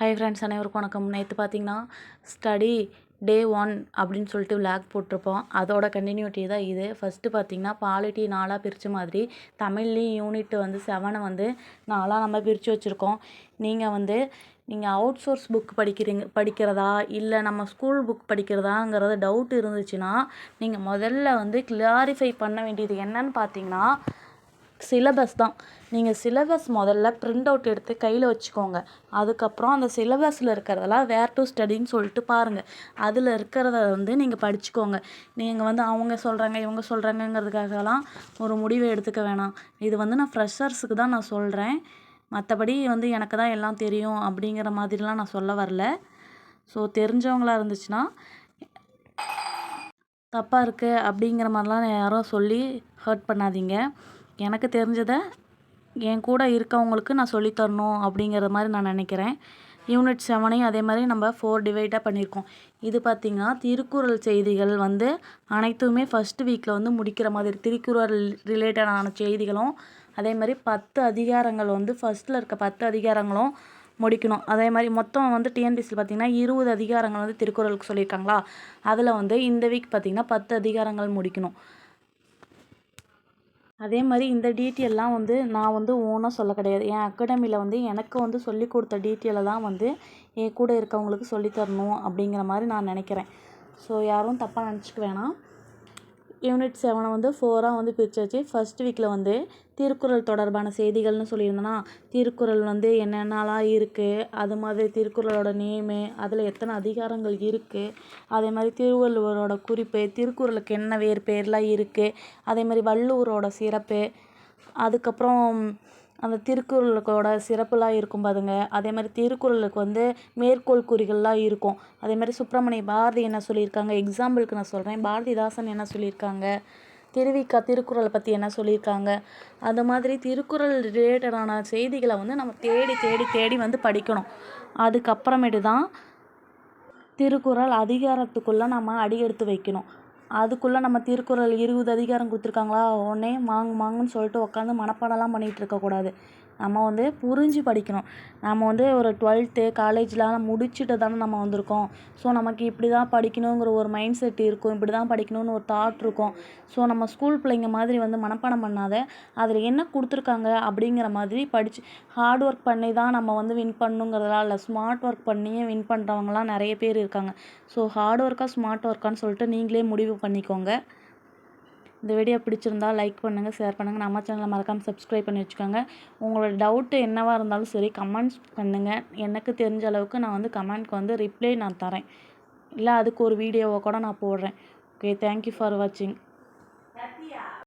Hi friends, அனைவருக்கும் வணக்கம். நேற்று பார்த்தீங்கன்னா ஸ்டடி டே 1 அப்படின்னு சொல்லிட்டு விளாக் போட்டிருப்போம். அதோட கண்டினியூட்டி தான் இது. ஃபஸ்ட்டு பார்த்தீங்கன்னா பாலிட்டி 4ஆக பிரித்த மாதிரி தமிழ்லேயும் யூனிட் 7 4ஆக நம்ம பிரித்து வச்சுருக்கோம். நீங்கள் அவுட் சோர்ஸ் புக் படிக்கிறதா இல்லை நம்ம ஸ்கூல் புக் படிக்கிறதாங்கிறது டவுட் இருந்துச்சுன்னா நீங்கள் முதல்ல கிளாரிஃபை பண்ண வேண்டியது என்னன்னு பார்த்தீங்கன்னா சிலபஸ் தான். நீங்கள் சிலபஸ் முதல்ல பிரிண்ட் அவுட் எடுத்து கையில் வச்சுக்கோங்க. அதுக்கப்புறம் அந்த சிலபஸில் இருக்கிறதெல்லாம் வேர் டு ஸ்டடின்னு சொல்லிட்டு பாருங்கள். அதில் இருக்கிறத நீங்கள் படிச்சுக்கோங்க. நீங்கள் அவங்க சொல்கிறாங்க இவங்க சொல்கிறாங்கங்கிறதுக்காகலாம் ஒரு முடிவை எடுத்துக்க வேணாம். இது நான் ஃப்ரெஷர்ஸுக்கு தான் நான் சொல்கிறேன். மற்றபடி எனக்கு தான் எல்லாம் தெரியும் அப்படிங்கிற மாதிரிலாம் நான் சொல்ல வரல. ஸோ தெரிஞ்சவங்களாக இருந்துச்சுன்னா தப்பாக இருக்குது அப்படிங்கிற மாதிரிலாம் யாரும் சொல்லி ஹர்ட் பண்ணாதீங்க. எனக்கு தெரிஞ்சதை என் கூட இருக்கவங்களுக்கு நான் சொல்லித்தரணும் அப்படிங்கிற மாதிரி நான் நினைக்கிறேன். யூனிட் 7ஐயும் அதே மாதிரி நம்ம 4 டிவைடாக பண்ணியிருக்கோம். இது பார்த்திங்கன்னா திருக்குறள் செய்திகள் அனைத்துமே ஃபஸ்ட்டு வீக்கில் முடிக்கிற மாதிரி திருக்குறள் ரிலேட்டடான செய்திகளும் அதே மாதிரி 10 அதிகாரங்கள் ஃபஸ்ட்டில் இருக்க 10 அதிகாரங்களும் முடிக்கணும். அதே மாதிரி மொத்தம் டிஎன்பிஎஸ்சியில் பார்த்திங்கன்னா 20 அதிகாரங்கள் திருக்குறளுக்கு சொல்லியிருக்காங்களா. அதில் இந்த வீக் பார்த்திங்கன்னா 10 அதிகாரங்கள் முடிக்கணும். அதே மாதிரி இந்த டீட்டெயிலெலாம் நான் ஓனாக சொல்ல கிடையாது. என் அகாடமியில் எனக்கு சொல்லி கொடுத்த டீட்டெயிலை தான் என் கூட இருக்கவங்களுக்கு சொல்லித்தரணும் அப்படிங்கிற மாதிரி நான் நினைக்கிறேன். ஸோ யாரும் தப்பாக நினச்சிக்க வேணாம். யூனிட் 7 4ஆக பிரிச்சாச்சு. ஃபஸ்ட் வீக்கில் திருக்குறள் தொடர்பான செய்திகள்னு சொல்லியிருந்தேன்னா திருக்குறள் என்னென்னலாம் இருக்குது, அது மாதிரி திருக்குறளோட நேமு, அதில் எத்தனை அதிகாரங்கள் இருக்குது, அதே மாதிரி திருவள்ளுவரோட குறிப்பு, திருக்குறளுக்கு என்ன வேறு பேர்லாம் இருக்குது, அதே மாதிரி வள்ளுவரோட சிறப்பு, அதுக்கப்புறம் அந்த திருக்குறளுக்கோட சிறப்புலாம் இருக்கும் பாருங்க. அதே மாதிரி திருக்குறளுக்கு மேற்கோள் குறிகள்லாம் இருக்கும். அதே மாதிரி சுப்பிரமணிய பாரதி என்ன சொல்லியிருக்காங்க, எக்ஸாம்பிளுக்கு நான் சொல்கிறேன், பாரதிதாசன் என்ன சொல்லியிருக்காங்க, திருவிக்கா திருக்குறளை பற்றி என்ன சொல்லியிருக்காங்க, அது மாதிரி திருக்குறள் ரிலேட்டடான செய்திகளை நம்ம தேடி தேடி தேடி படிக்கணும். அதுக்கப்புறமேட்டு தான் திருக்குறள் அதிகாரத்துக்குள்ளே நம்ம அடி எடுத்து வைக்கணும். அதுக்குள்ளே நம்ம திருக்குறள் 20 அதிகாரம் கொடுத்துருக்காங்களா உடனே மாங்குன்னு சொல்லிட்டு உட்காந்து மனப்பாடம்லாம் பண்ணிகிட்டு இருக்கக்கூடாது. நம்ம புரிஞ்சு படிக்கணும். நம்ம ஒரு 12th காலேஜ்லாம் முடிச்சுட்டு தானே நம்ம வந்திருக்கோம். ஸோ நமக்கு இப்படி தான் படிக்கணுங்கிற ஒரு மைண்ட் செட் இருக்கும், இப்படி தான் படிக்கணும்னு ஒரு தாட் இருக்கும். ஸோ நம்ம ஸ்கூல் பிள்ளைங்க மாதிரி மனப்பாடம் பண்ணாத, அதில் என்ன கொடுத்துருக்காங்க அப்படிங்கிற மாதிரி படித்து ஹார்ட் ஒர்க் பண்ணி தான் நம்ம வின் பண்ணணுங்கிறதெல்லாம் இல்லை. ஸ்மார்ட் ஒர்க் பண்ணியே வின் பண்ணுறவங்களாம் நிறைய பேர் இருக்காங்க. ஸோ ஹார்ட் ஒர்க்கா ஸ்மார்ட் ஒர்க்கான்னு சொல்லிட்டு நீங்களே முடிவு பண்ணிக்கோங்க. இந்த வீடியோ பிடிச்சிருந்தா லைக் பண்ணுங்கள், ஷேர் பண்ணுங்கள். நம்ம சேனலை மறக்காமல் சப்ஸ்கிரைப் பண்ணி வச்சுக்கோங்க. உங்களோட டவுட்டு என்னவாக இருந்தாலும் சரி கமெண்ட்ஸ் பண்ணுங்கள். எனக்கு தெரிஞ்ச அளவுக்கு நான் கமெண்ட்க்கு ரிப்ளை நான் தரேன். இல்லை அதுக்கு ஒரு வீடியோவை கூட நான் போடுறேன். ஓகே, தேங்க்யூ ஃபார் வாட்சிங்.